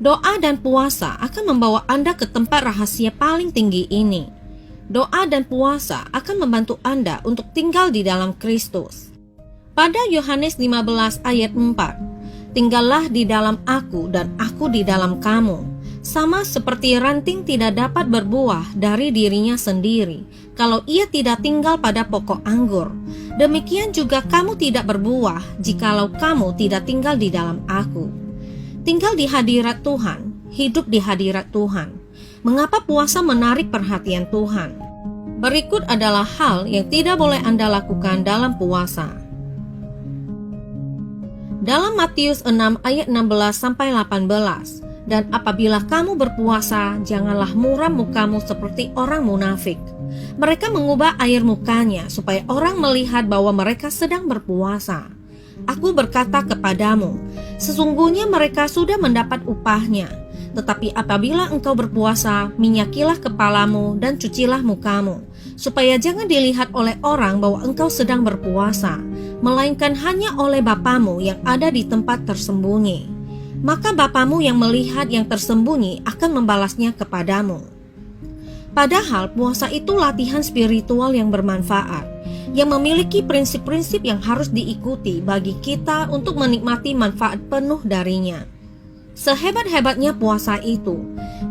Doa dan puasa akan membawa Anda ke tempat rahasia paling tinggi ini. Doa dan puasa akan membantu Anda untuk tinggal di dalam Kristus. Pada Yohanes 15 ayat 4, tinggallah di dalam aku dan aku di dalam kamu. Sama seperti ranting tidak dapat berbuah dari dirinya sendiri kalau ia tidak tinggal pada pokok anggur. Demikian juga kamu tidak berbuah jikalau kamu tidak tinggal di dalam aku. Tinggal di hadirat Tuhan, hidup di hadirat Tuhan. Mengapa puasa menarik perhatian Tuhan? Berikut adalah hal yang tidak boleh Anda lakukan dalam puasa. Dalam Matius 6 ayat 16-18, dan apabila kamu berpuasa, janganlah muram mukamu seperti orang munafik. Mereka mengubah air mukanya supaya orang melihat bahwa mereka sedang berpuasa. Aku berkata kepadamu, sesungguhnya mereka sudah mendapat upahnya. Tetapi apabila engkau berpuasa, minyakilah kepalamu dan cucilah mukamu, supaya jangan dilihat oleh orang bahwa engkau sedang berpuasa, melainkan hanya oleh Bapamu yang ada di tempat tersembunyi. Maka Bapamu yang melihat yang tersembunyi akan membalasnya kepadamu. Padahal puasa itu latihan spiritual yang bermanfaat, yang memiliki prinsip-prinsip yang harus diikuti bagi kita untuk menikmati manfaat penuh darinya. Sehebat-hebatnya puasa itu,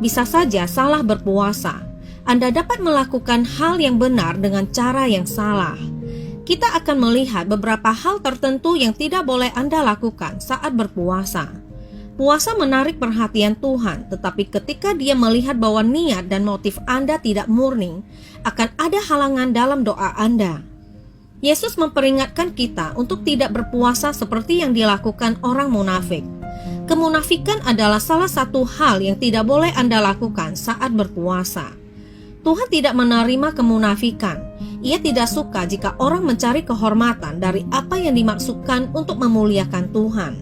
bisa saja salah berpuasa. Anda dapat melakukan hal yang benar dengan cara yang salah. Kita akan melihat beberapa hal tertentu yang tidak boleh Anda lakukan saat berpuasa. Puasa menarik perhatian Tuhan, tetapi ketika Dia melihat bahwa niat dan motif Anda tidak murni, akan ada halangan dalam doa Anda. Yesus memperingatkan kita untuk tidak berpuasa seperti yang dilakukan orang munafik. Kemunafikan adalah salah satu hal yang tidak boleh Anda lakukan saat berpuasa. Tuhan tidak menerima kemunafikan. Ia tidak suka jika orang mencari kehormatan dari apa yang dimaksudkan untuk memuliakan Tuhan.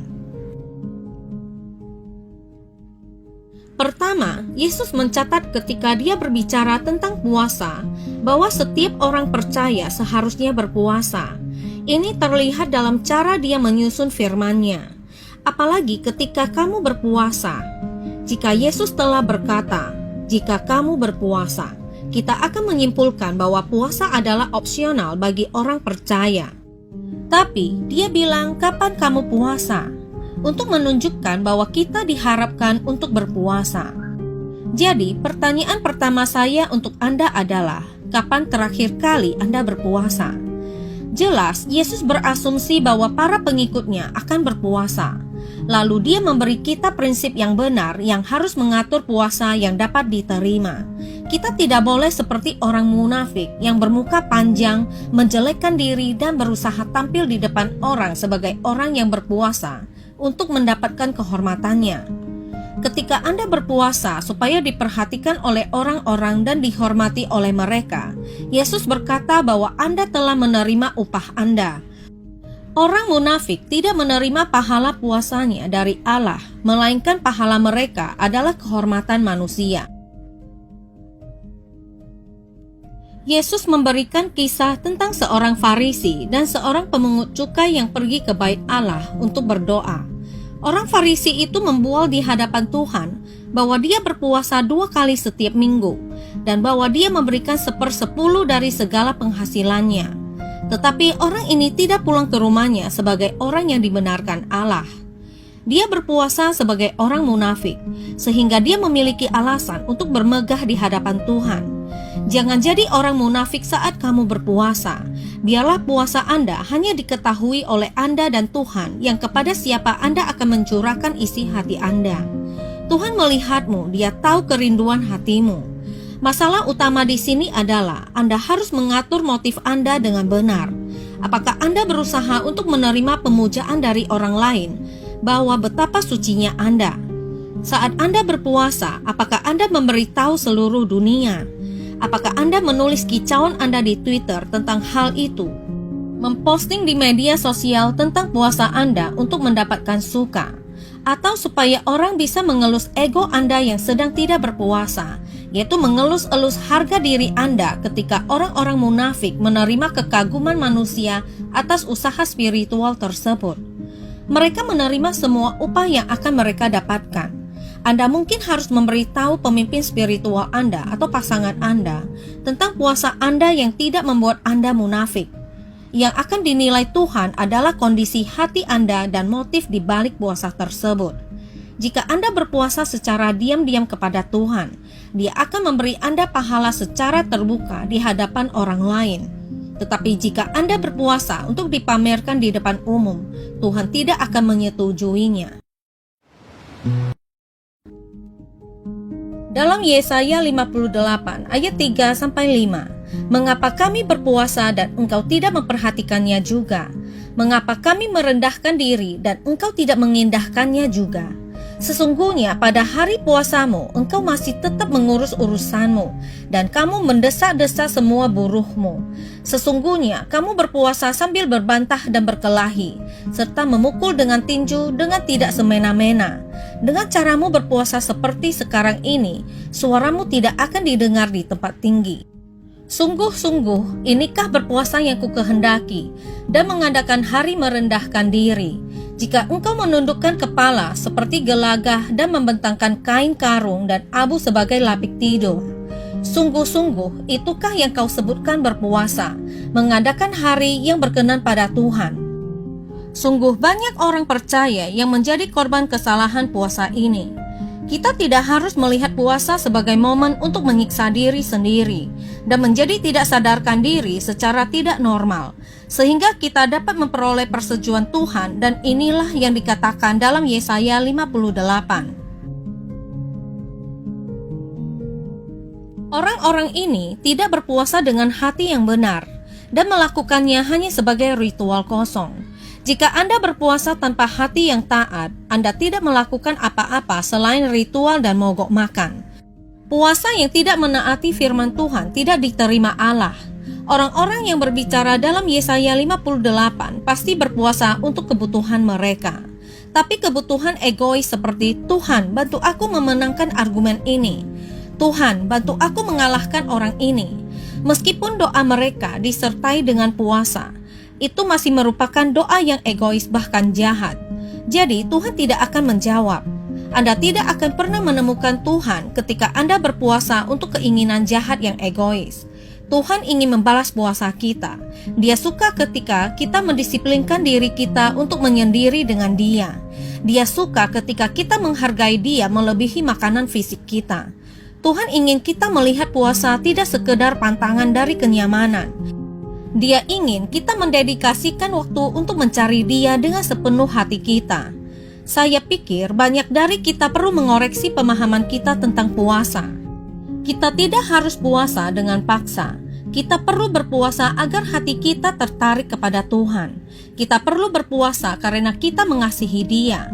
Pertama, Yesus mencatat ketika Dia berbicara tentang puasa, bahwa setiap orang percaya seharusnya berpuasa. Ini terlihat dalam cara Dia menyusun firman-Nya. Apalagi ketika kamu berpuasa. Jika Yesus telah berkata, jika kamu berpuasa, kita akan menyimpulkan bahwa puasa adalah opsional bagi orang percaya. Tapi Dia bilang kapan kamu puasa, untuk menunjukkan bahwa kita diharapkan untuk berpuasa. Jadi, pertanyaan pertama saya untuk Anda adalah, kapan terakhir kali Anda berpuasa? Jelas, Yesus berasumsi bahwa para pengikutnya akan berpuasa. Lalu Dia memberi kita prinsip yang benar yang harus mengatur puasa yang dapat diterima. Kita tidak boleh seperti orang munafik yang bermuka panjang, menjelekkan diri dan berusaha tampil di depan orang sebagai orang yang berpuasa untuk mendapatkan kehormatannya. Ketika Anda berpuasa supaya diperhatikan oleh orang-orang dan dihormati oleh mereka, Yesus berkata bahwa Anda telah menerima upah Anda. Orang munafik tidak menerima pahala puasanya dari Allah, melainkan pahala mereka adalah kehormatan manusia. Yesus memberikan kisah tentang seorang Farisi dan seorang pemungut cukai yang pergi ke bait Allah untuk berdoa. Orang Farisi itu membual di hadapan Tuhan bahwa dia berpuasa 2 kali setiap minggu dan bahwa dia memberikan 1/10 dari segala penghasilannya. Tetapi orang ini tidak pulang ke rumahnya sebagai orang yang dibenarkan Allah. Dia berpuasa sebagai orang munafik, sehingga dia memiliki alasan untuk bermegah di hadapan Tuhan. Jangan jadi orang munafik saat kamu berpuasa. Biarlah puasa Anda hanya diketahui oleh Anda dan Tuhan, yang kepada siapa Anda akan mencurahkan isi hati Anda. Tuhan melihatmu, Dia tahu kerinduan hatimu. Masalah utama di sini adalah Anda harus mengatur motif Anda dengan benar. Apakah Anda berusaha untuk menerima pemujaan dari orang lain, bahwa betapa sucinya Anda? Saat Anda berpuasa, apakah Anda memberitahu seluruh dunia? Apakah Anda menulis kicauan Anda di Twitter tentang hal itu? Memposting di media sosial tentang puasa Anda untuk mendapatkan suka? Atau supaya orang bisa mengelus ego Anda yang sedang tidak berpuasa, yaitu mengelus-elus harga diri Anda ketika orang-orang munafik menerima kekaguman manusia atas usaha spiritual tersebut. Mereka menerima semua upah yang akan mereka dapatkan. Anda mungkin harus memberitahu pemimpin spiritual Anda atau pasangan Anda tentang puasa Anda yang tidak membuat Anda munafik. Yang akan dinilai Tuhan adalah kondisi hati Anda dan motif di balik puasa tersebut. Jika Anda berpuasa secara diam-diam kepada Tuhan, Dia akan memberi Anda pahala secara terbuka di hadapan orang lain. Tetapi jika Anda berpuasa untuk dipamerkan di depan umum, Tuhan tidak akan menyetujuinya. Dalam Yesaya 58 ayat 3-5, mengapa kami berpuasa dan engkau tidak memperhatikannya juga? Mengapa kami merendahkan diri dan engkau tidak mengindahkannya juga? Sesungguhnya pada hari puasamu engkau masih tetap mengurus urusanmu dan kamu mendesak-desak semua buruhmu. Sesungguhnya kamu berpuasa sambil berbantah dan berkelahi, serta memukul dengan tinju dengan tidak semena-mena. Dengan caramu berpuasa seperti sekarang ini, suaramu tidak akan didengar di tempat tinggi. Sungguh-sungguh, inikah berpuasa yang kukehendaki, dan mengadakan hari merendahkan diri. Jika engkau menundukkan kepala seperti gelagah dan membentangkan kain karung dan abu sebagai lapik tidur. Sungguh-sungguh, itukah yang kau sebutkan berpuasa, mengadakan hari yang berkenan pada Tuhan. Sungguh banyak orang percaya yang menjadi korban kesalahan puasa ini. Kita tidak harus melihat puasa sebagai momen untuk menyiksa diri sendiri dan menjadi tidak sadarkan diri secara tidak normal, sehingga kita dapat memperoleh persetujuan Tuhan, dan inilah yang dikatakan dalam Yesaya 58. Orang-orang ini tidak berpuasa dengan hati yang benar dan melakukannya hanya sebagai ritual kosong. Jika Anda berpuasa tanpa hati yang taat, Anda tidak melakukan apa-apa selain ritual dan mogok makan. Puasa yang tidak menaati firman Tuhan tidak diterima Allah. Orang-orang yang berbicara dalam Yesaya 58 pasti berpuasa untuk kebutuhan mereka. Tapi kebutuhan egois seperti, Tuhan, bantu aku memenangkan argumen ini. Tuhan, bantu aku mengalahkan orang ini. Meskipun doa mereka disertai dengan puasa, itu masih merupakan doa yang egois bahkan jahat. Jadi Tuhan tidak akan menjawab. Anda tidak akan pernah menemukan Tuhan ketika Anda berpuasa untuk keinginan jahat yang egois. Tuhan ingin membalas puasa kita. Dia suka ketika kita mendisiplinkan diri kita untuk menyendiri dengan Dia. Dia suka ketika kita menghargai Dia melebihi makanan fisik kita. Tuhan ingin kita melihat puasa tidak sekedar pantangan dari kenyamanan. Dia ingin kita mendedikasikan waktu untuk mencari Dia dengan sepenuh hati kita. Saya pikir banyak dari kita perlu mengoreksi pemahaman kita tentang puasa. Kita tidak harus puasa dengan paksa. Kita perlu berpuasa agar hati kita tertarik kepada Tuhan. Kita perlu berpuasa karena kita mengasihi Dia.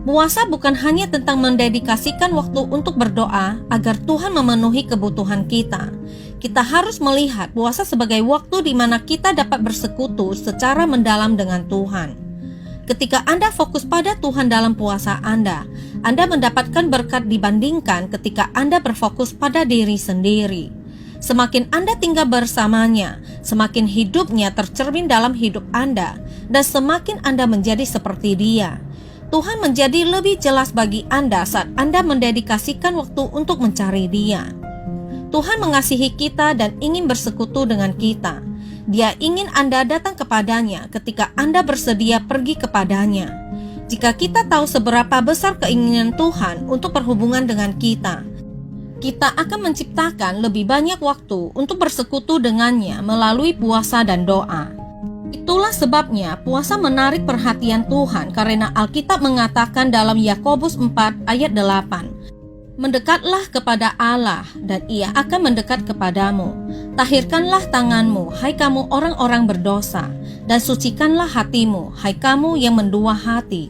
Puasa bukan hanya tentang mendedikasikan waktu untuk berdoa agar Tuhan memenuhi kebutuhan kita. Kita harus melihat puasa sebagai waktu di mana kita dapat bersekutu secara mendalam dengan Tuhan. Ketika Anda fokus pada Tuhan dalam puasa Anda mendapatkan berkat dibandingkan ketika Anda berfokus pada diri sendiri. Semakin Anda tinggal bersamanya, semakin hidupnya tercermin dalam hidup Anda, dan semakin Anda menjadi seperti Dia. Tuhan menjadi lebih jelas bagi Anda saat Anda mendedikasikan waktu untuk mencari Dia. Tuhan mengasihi kita dan ingin bersekutu dengan kita. Dia ingin Anda datang kepadanya ketika Anda bersedia pergi kepadanya. Jika kita tahu seberapa besar keinginan Tuhan untuk berhubungan dengan kita, kita akan menciptakan lebih banyak waktu untuk bersekutu dengannya melalui puasa dan doa. Itulah sebabnya puasa menarik perhatian Tuhan, karena Alkitab mengatakan dalam Yakobus 4 ayat 8, mendekatlah kepada Allah dan Ia akan mendekat kepadamu. Tahirkanlah tanganmu, hai kamu orang-orang berdosa, dan sucikanlah hatimu, hai kamu yang mendua hati.